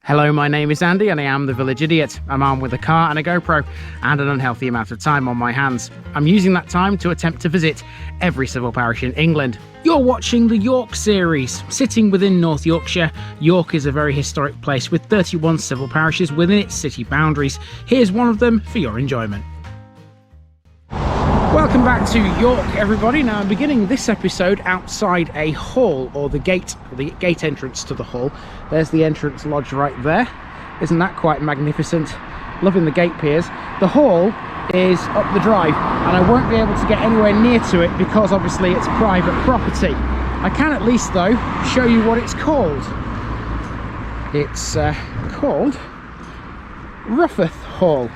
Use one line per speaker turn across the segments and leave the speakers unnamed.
Hello, my name is Andy and I am the Village Idiot. I'm armed with a car and a GoPro and an unhealthy amount of time on my hands. I'm using that time to attempt to visit every civil parish in England. You're watching the York series. Sitting within North Yorkshire, York is a very historic place with 31 civil parishes within its city boundaries. Here's one of them for your enjoyment. Welcome back to York, everybody. Now I'm beginning this episode outside a hall, or the gate entrance to the hall. There's the entrance lodge right there. Isn't that quite magnificent? Loving the gate piers. The hall is up the drive and I won't be able to get anywhere near to it because obviously it's private property. I can at least though show you what it's called. It's called Rufforth Hall.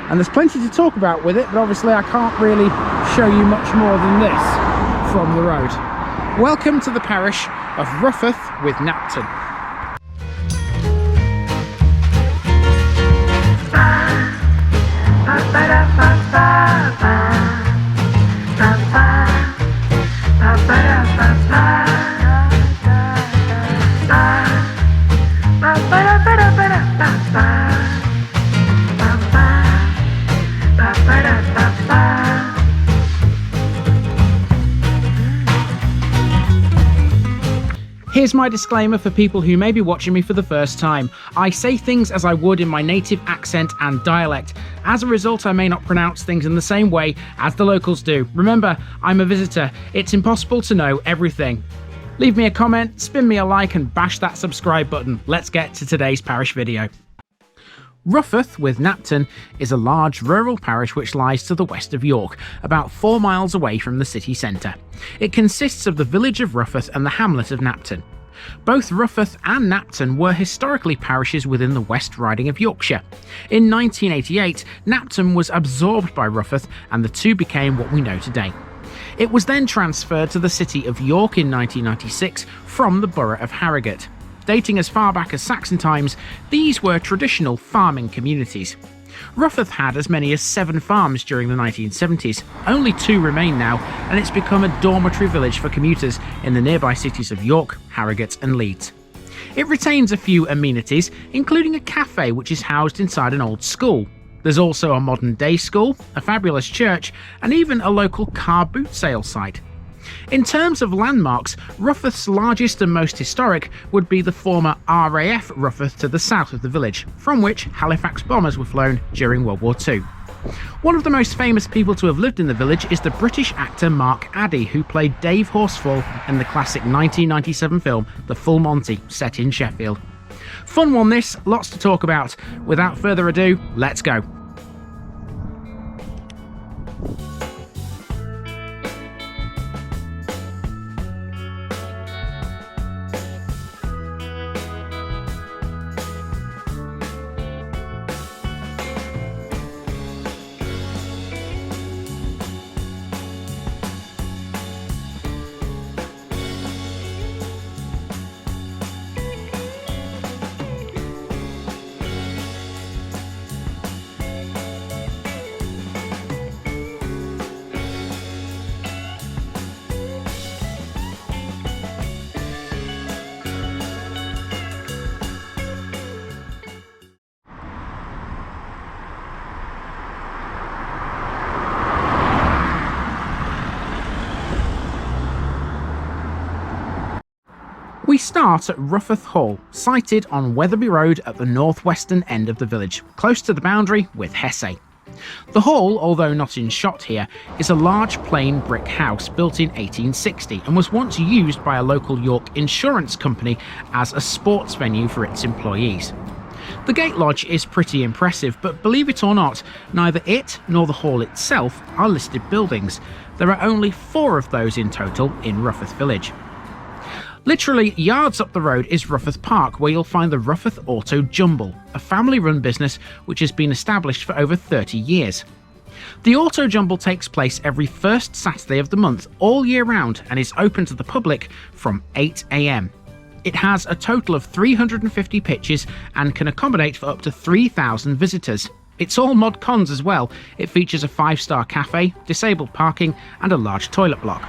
And there's plenty to talk about with it, but obviously I can't really show you much more than this from the road. Welcome to the parish of Rufforth with Knapton. Here's my disclaimer for people who may be watching me for the first time. I say things as I would in my native accent and dialect. As a result, I may not pronounce things in the same way as the locals do. Remember, I'm a visitor. It's impossible to know everything. Leave me a comment, spin me a like and bash that subscribe button. Let's get to today's parish video. Rufforth with Knapton is a large rural parish which lies to the west of York, about 4 miles away from the city centre. It consists of the village of Rufforth and the hamlet of Knapton. Both Rufforth and Knapton were historically parishes within the West Riding of Yorkshire. In 1988, Knapton was absorbed by Rufforth and the two became what we know today. It was then transferred to the city of York in 1996 from the borough of Harrogate. Dating as far back as Saxon times, these were traditional farming communities. Rufforth had as many as 7 farms during the 1970s. Only 2 remain now, and it's become a dormitory village for commuters in the nearby cities of York, Harrogate and Leeds. It retains a few amenities, including a cafe which is housed inside an old school. There's also a modern day school, a fabulous church, and even a local car boot sale site. In terms of landmarks, Rufforth's largest and most historic would be the former RAF Rufforth to the south of the village, from which Halifax bombers were flown during World War II. One of the most famous people to have lived in the village is the British actor Mark Addy, who played Dave Horsfall in the classic 1997 film The Full Monty, set in Sheffield. Fun one this, lots to talk about. Without further ado, let's go. We start at Rufforth Hall, sited on Wetherby Road at the northwestern end of the village, close to the boundary with Hesse. The hall, although not in shot here, is a large plain brick house built in 1860 and was once used by a local York insurance company as a sports venue for its employees. The gate lodge is pretty impressive, but believe it or not, neither it nor the hall itself are listed buildings. There are only 4 of those in total in Rufforth village. Literally yards up the road is Rufforth Park, where you'll find the Rufforth Auto Jumble, a family-run business which has been established for over 30 years. The Auto Jumble takes place every first Saturday of the month all year round and is open to the public from 8 AM. It has a total of 350 pitches and can accommodate for up to 3,000 visitors. It's all mod cons as well. It features a 5-star cafe, disabled parking and a large toilet block.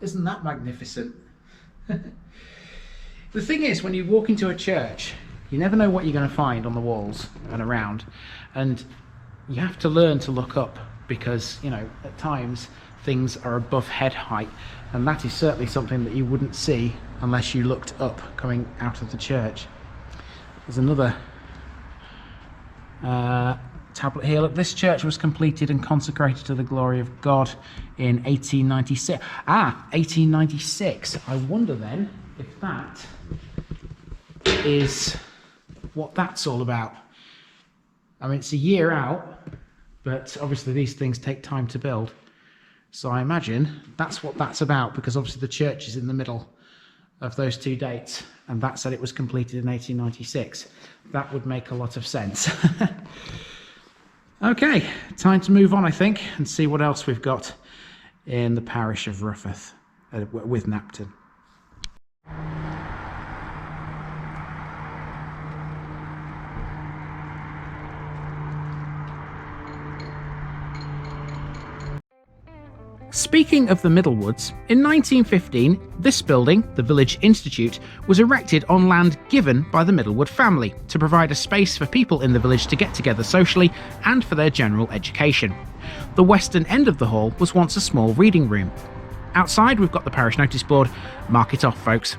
Isn't that magnificent? The thing is, when you walk into a church, you never know what you're going to find on the walls and around, and you have to learn to look up because, you know, at times things are above head height, and that is certainly something that you wouldn't see unless you looked up coming out of the church. There's another tablet here. Look, this church was completed and consecrated to the glory of God in 1896. 1896. I wonder then if that is what that's all about. I mean, it's a year out, but obviously these things take time to build. So I imagine that's what that's about, because obviously the church is in the middle of those two dates, and that said it was completed in 1896. That would make a lot of sense. Okay, time to move on, I think, and see what else we've got in the parish of Rufforth with Knapton. Speaking of the Middlewoods, in 1915, this building, the Village Institute, was erected on land given by the Middlewood family to provide a space for people in the village to get together socially and for their general education. The western end of the hall was once a small reading room. Outside, we've got the parish notice board. Mark it off, folks.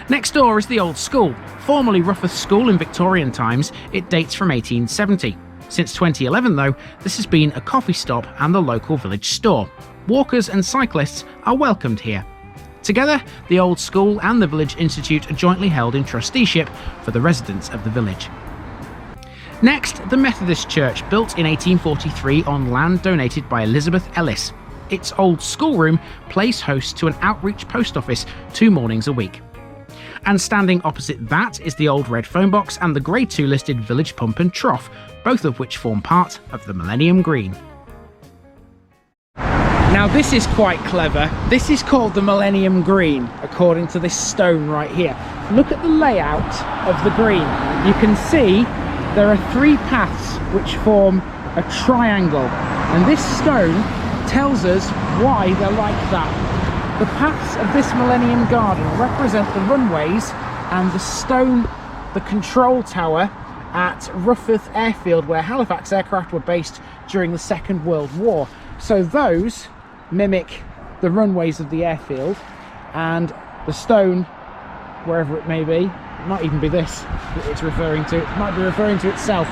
Next door is the old school. Formerly Rufforth School in Victorian times, it dates from 1870. Since 2011, though, this has been a coffee stop and the local village store. Walkers and cyclists are welcomed here. Together, the old school and the Village Institute are jointly held in trusteeship for the residents of the village. Next, the Methodist Church, built in 1843 on land donated by Elizabeth Ellis. Its old schoolroom plays host to an outreach post office 2 mornings a week. And standing opposite that is the old red phone box and the Grade 2 listed village pump and trough, both of which form part of the Millennium Green. Now this is quite clever. This is called the Millennium Green, according to this stone right here. Look at the layout of the green. You can see there are 3 paths which form a triangle, and this stone tells us why they're like that. The paths of this Millennium Garden represent the runways and the stone, the control tower at Rufforth Airfield, where Halifax aircraft were based during the Second World War. So those mimic the runways of the airfield, and the stone, wherever it may be, it might even be this that it's referring to, it might be referring to itself,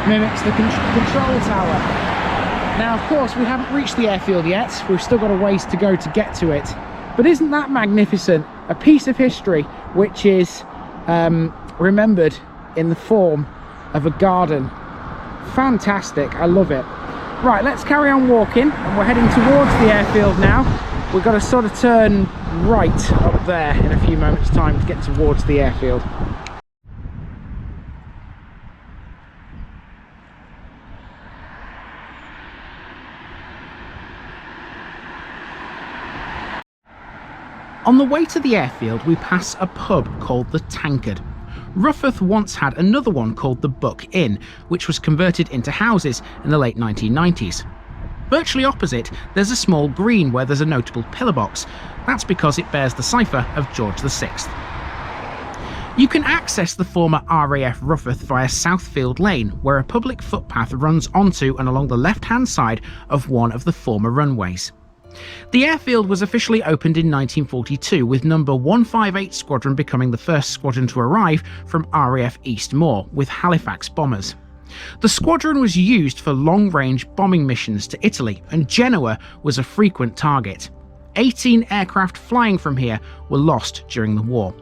mimics the control tower. Now, of course, we haven't reached the airfield yet. We've still got a ways to go to get to it. But isn't that magnificent? A piece of history which is remembered in the form of a garden. Fantastic, I love it. Right, let's carry on walking, and we're heading towards the airfield now. We've got to sort of turn right up there in a few moments' time to get towards the airfield. On the way to the airfield, we pass a pub called the Tankard. Rufforth once had another one called the Buck Inn, which was converted into houses in the late 1990s. Virtually opposite, there's a small green where there's a notable pillar box. That's because it bears the cipher of George VI. You can access the former RAF Rufforth via Southfield Lane, where a public footpath runs onto and along the left-hand side of one of the former runways. The airfield was officially opened in 1942, with number 158 Squadron becoming the first squadron to arrive from RAF Eastmoor with Halifax bombers. The squadron was used for long-range bombing missions to Italy, and Genoa was a frequent target. 18 aircraft flying from here were lost during the war.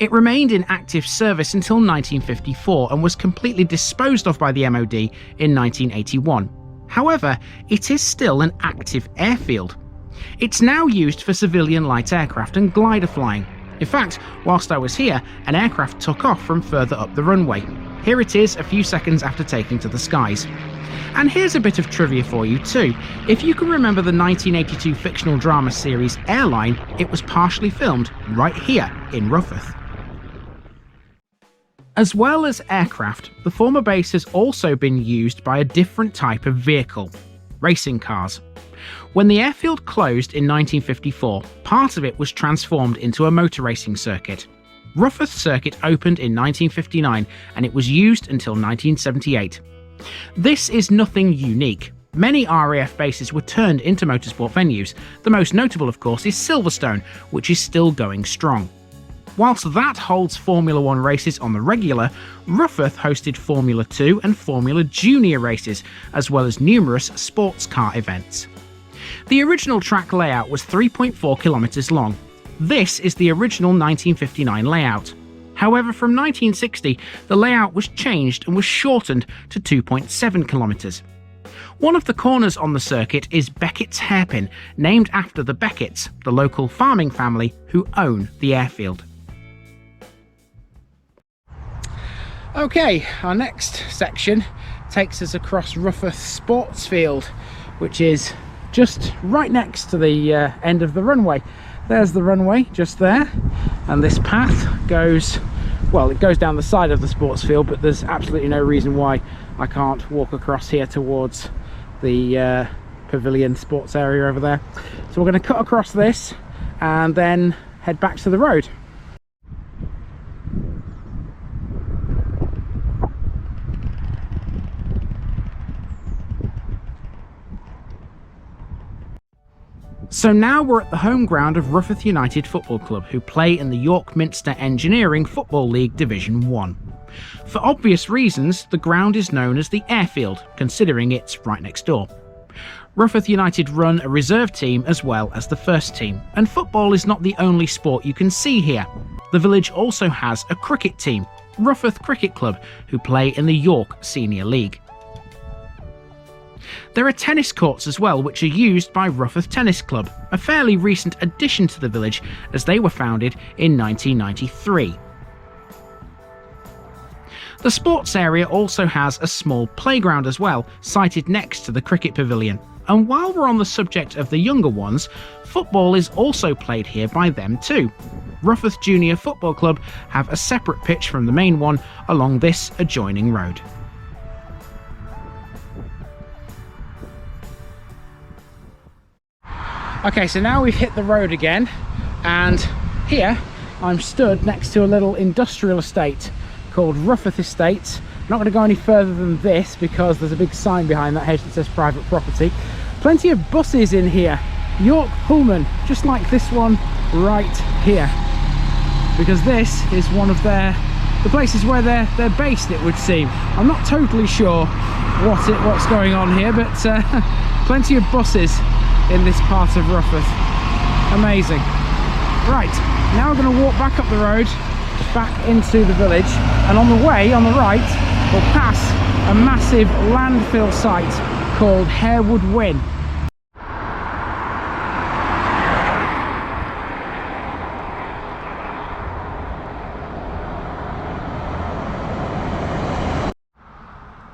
It remained in active service until 1954 and was completely disposed of by the MOD in 1981. However, it is still an active airfield. It's now used for civilian light aircraft and glider flying. In fact, whilst I was here, an aircraft took off from further up the runway. Here it is a few seconds after taking to the skies. And here's a bit of trivia for you too. If you can remember the 1982 fictional drama series Airline, it was partially filmed right here in Rufforth. As well as aircraft, the former base has also been used by a different type of vehicle: racing cars. When the airfield closed in 1954, part of it was transformed into a motor racing circuit. Rufforth Circuit opened in 1959 and it was used until 1978. This is nothing unique. Many RAF bases were turned into motorsport venues. The most notable, of course, is Silverstone, which is still going strong. Whilst that holds Formula 1 races on the regular, Rufforth hosted Formula 2 and Formula Junior races, as well as numerous sports car events. The original track layout was 3.4 kilometres long. This is the original 1959 layout. However, from 1960, the layout was changed and was shortened to 2.7 kilometres. One of the corners on the circuit is Beckett's Hairpin, named after the Becketts, the local farming family who own the airfield. Okay, our next section takes us across Rufforth Sports Field, which is just right next to the end of the runway. There's the runway just there, and this path goes, well, it goes down the side of the sports field, but there's absolutely no reason why I can't walk across here towards the pavilion sports area over there. So we're going to cut across this and then head back to the road. So now we're at the home ground of Rufforth United Football Club, who play in the York Minster Engineering Football League Division 1. For obvious reasons, the ground is known as the Airfield, considering it's right next door. Rufforth United run a reserve team as well as the first team, and football is not the only sport you can see here. The village also has a cricket team, Rufforth Cricket Club, who play in the York Senior League. There are tennis courts as well, which are used by Rufforth Tennis Club, a fairly recent addition to the village as they were founded in 1993. The sports area also has a small playground as well, sited next to the cricket pavilion. And while we're on the subject of the younger ones, football is also played here by them too. Rufforth Junior Football Club have a separate pitch from the main one along this adjoining road. Okay, so now we've hit the road again, and here I'm stood next to a little industrial estate called Rufforth Estates. I'm not going to go any further than this because there's a big sign behind that hedge that says private property. Plenty of buses in here, York Pullman, just like this one right here, because this is one of the places where they're based, it would seem. I'm not totally sure what's going on here, but plenty of buses in this part of Rufforth. Amazing. Right, now we're going to walk back up the road, back into the village, and on the way, on the right, we'll pass a massive landfill site called Harewood Wyn.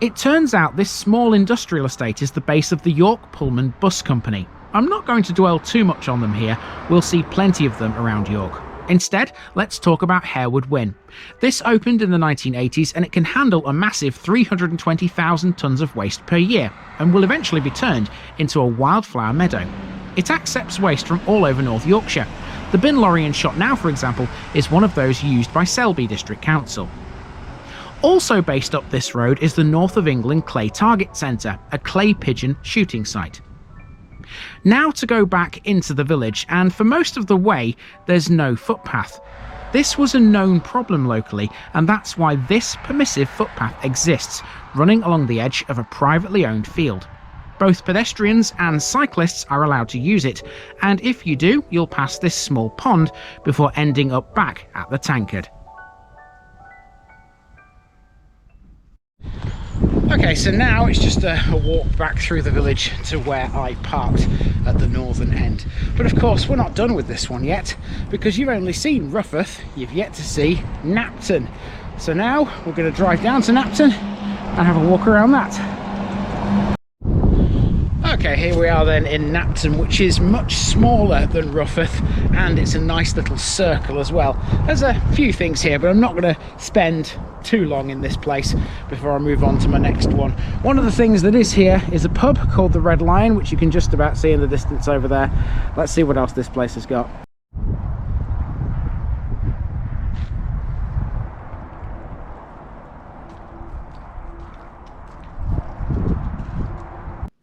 It turns out this small industrial estate is the base of the York Pullman Bus Company. I'm not going to dwell too much on them here, we'll see plenty of them around York. Instead, let's talk about Harewood Wyn. This opened in the 1980s and it can handle a massive 320,000 tonnes of waste per year and will eventually be turned into a wildflower meadow. It accepts waste from all over North Yorkshire. The bin lorry in Shot Now, for example, is one of those used by Selby District Council. Also based up this road is the North of England Clay Target Centre, a clay pigeon shooting site. Now to go back into the village, and for most of the way there's no footpath. This was a known problem locally, and that's why this permissive footpath exists, running along the edge of a privately owned field. Both pedestrians and cyclists are allowed to use it, and if you do, you'll pass this small pond before ending up back at the tankard. Okay, so now it's just a walk back through the village to where I parked at the northern end. But of course, we're not done with this one yet, because you've only seen Rufforth, you've yet to see Knapton. So now we're going to drive down to Knapton and have a walk around that. Okay, here we are then in Knapton, which is much smaller than Rufforth, and it's a nice little circle as well. There's a few things here, but I'm not going to spend too long in this place before I move on to my next one. One of the things that is here is a pub called the Red Lion, which you can just about see in the distance over there. Let's see what else this place has got.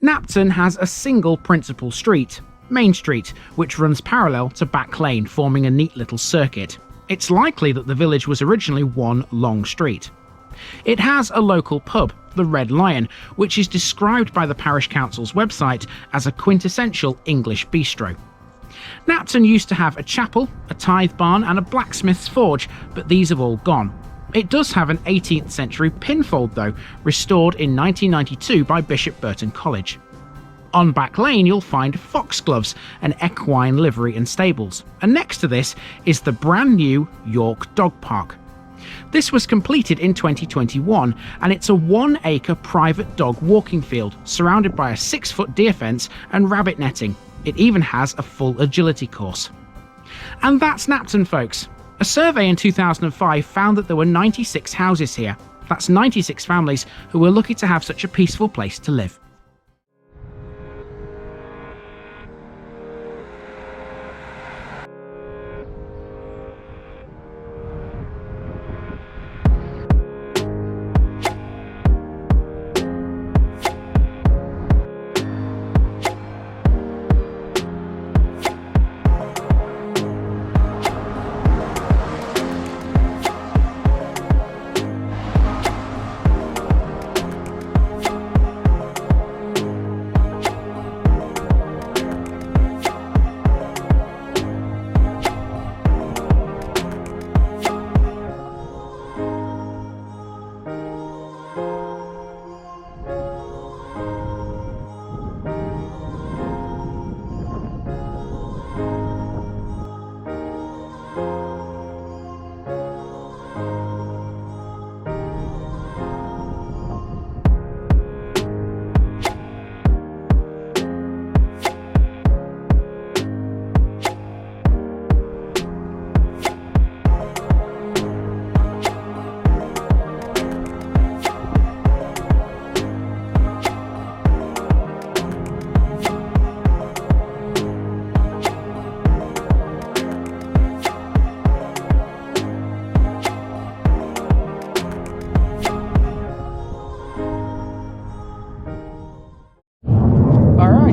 Knapton has a single principal street, Main Street, which runs parallel to Back Lane, forming a neat little circuit. It's likely that the village was originally one long street. It has a local pub, the Red Lion, which is described by the Parish Council's website as a quintessential English bistro. Knapton used to have a chapel, a tithe barn and a blacksmith's forge, but these have all gone. It does have an 18th century pinfold though, restored in 1992 by Bishop Burton College. On Back Lane you'll find Foxgloves, an equine livery and stables, and next to this is the brand new York Dog Park. This was completed in 2021 and it's a 1-acre private dog walking field surrounded by a 6-foot deer fence and rabbit netting. It even has a full agility course. And that's Knapton, folks. A survey in 2005 found that there were 96 houses here. That's 96 families who were lucky to have such a peaceful place to live.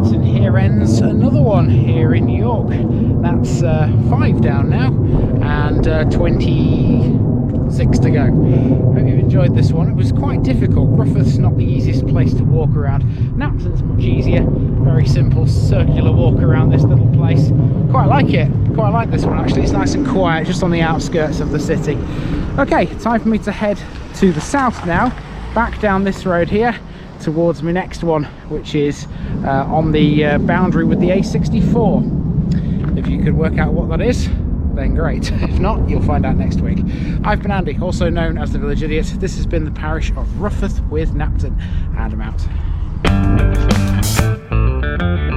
And here ends another one here in York. That's 5 down now and 26 to go. Hope you've enjoyed this one. It was quite difficult. Rufforth's not the easiest place to walk around. Knapton's much easier. Very simple circular walk around this little place. Quite like it. Quite like this one actually. It's nice and quiet, just on the outskirts of the city. Okay, time for me to head to the south now, back down this road here towards my next one, which is on the boundary with the A64. If you could work out what that is, then great. If not, you'll find out next week. I've been Andy, also known as the Village Idiot. This has been the parish of Rufforth with Knapton, and I'm out.